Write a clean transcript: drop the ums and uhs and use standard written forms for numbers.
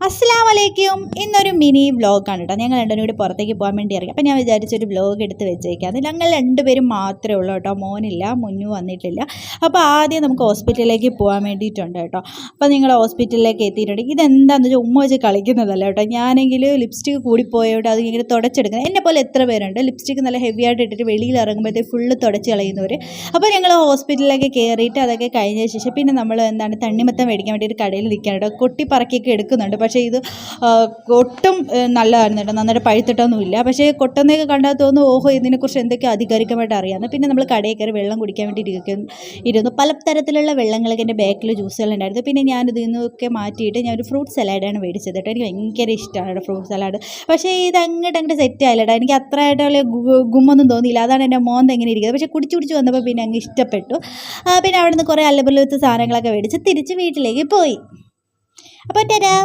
അസ്സലാമലൈക്കും. ഇന്നൊരു മിനി വ്ലോഗാണ് കേട്ടോ. ഞങ്ങൾ രണ്ടുപേരും കൂടി പുറത്തേക്ക് പോകാൻ വേണ്ടി ഇറങ്ങി. അപ്പോൾ ഞാൻ വിചാരിച്ചൊരു വ്ലോഗ് എടുത്ത് വെച്ചേക്കാം. അതിൽ ഞങ്ങൾ രണ്ടുപേരും മാത്രമേ ഉള്ളൂ കേട്ടോ. മോനില്ല, മുന്നു വന്നിട്ടില്ല. അപ്പോൾ ആദ്യം നമുക്ക് ഹോസ്പിറ്റലിലേക്ക് പോകാൻ വേണ്ടിയിട്ടുണ്ട് കേട്ടോ. അപ്പോൾ നിങ്ങൾ ഹോസ്പിറ്റലിലേക്ക് എത്തിയിട്ടുണ്ട്. ഇതെന്താണെന്ന് വെച്ചാൽ ഉമ്മ വെച്ച് കളിക്കുന്നതല്ല കേട്ടോ. ഞാനെങ്കിൽ ലിപ്സ്റ്റിക്ക് കൂടിപ്പോയോട്ട് അത് ഇങ്ങനെ തുടച്ചെടുക്കുന്നത്. എന്നെ പോലെ എത്ര പേരുണ്ട് ലിപ്സ്റ്റിക്ക് നല്ല ഹെവി ആയിട്ട് ഇട്ടിട്ട് വെളിയിൽ ഇറങ്ങുമ്പോഴത്തേക്ക് ഫുള്ള് തുടച്ച് കളയുന്നവർ. അപ്പോൾ ഞങ്ങൾ ഹോസ്പിറ്റലിലേക്ക് കയറിയിട്ട് അതൊക്കെ കഴിഞ്ഞ ശേഷം പിന്നെ നമ്മൾ തണ്ണിമത്തം മേടിക്കാൻ വേണ്ടി ഒരു കടയിൽ നിൽക്കാൻ കേട്ടോ. കൊട്ടി പറക്കിയൊക്കെ എടുക്കുന്നുണ്ട്. പക്ഷേ ഇത് ഒട്ടും നല്ലതായിരുന്നു കേട്ടോ. നന്നായിട്ട് പഴുത്തിട്ടൊന്നുമില്ല. പക്ഷേ കൊട്ടുന്നതൊക്കെ കണ്ടാൽ തോന്നുന്നു ഓഹോ ഇതിനെക്കുറിച്ച് എന്തൊക്കെ അധികാരികമായിട്ട് അറിയാമെന്ന്. പിന്നെ നമ്മൾ കടയിൽ കയറി വെള്ളം കുടിക്കാൻ വേണ്ടി ഇരുന്നു. പലതരത്തിലുള്ള വെള്ളങ്ങളൊക്കെ എൻ്റെ ബാക്കിൽ ജ്യൂസുകളുണ്ടായിരുന്നു. പിന്നെ ഞാനിതിൽ നിന്നൊക്കെ മാറ്റിയിട്ട് ഞാനൊരു ഫ്രൂട്ട് സലാഡാണ് മേടിച്ചത് കേട്ടോ. എനിക്ക് ഭയങ്കര ഇഷ്ടമാണ് കേട്ടോ ഫ്രൂട്ട് സലാഡ്. പക്ഷേ ഇത് അങ്ങോട്ട് സെറ്റ് ആയില്ല കേട്ടോ. എനിക്ക് അത്രയായിട്ടുള്ള ഗുമ്മൊന്നും തോന്നിയില്ല. അതാണ് എൻ്റെ മോൻ എങ്ങനെ ഇരിക്കുന്നത്. പക്ഷേ കുടിച്ച് വന്നപ്പോൾ പിന്നെ അങ്ങ് ഇഷ്ടപ്പെട്ടു. പിന്നെ അവിടെ നിന്ന് കുറേ അല്ലപല്ലത്ത് സാധനങ്ങളൊക്കെ മേടിച്ച് തിരിച്ച് വീട്ടിലേക്ക് പോയി. അപ്പോൾ തരാം.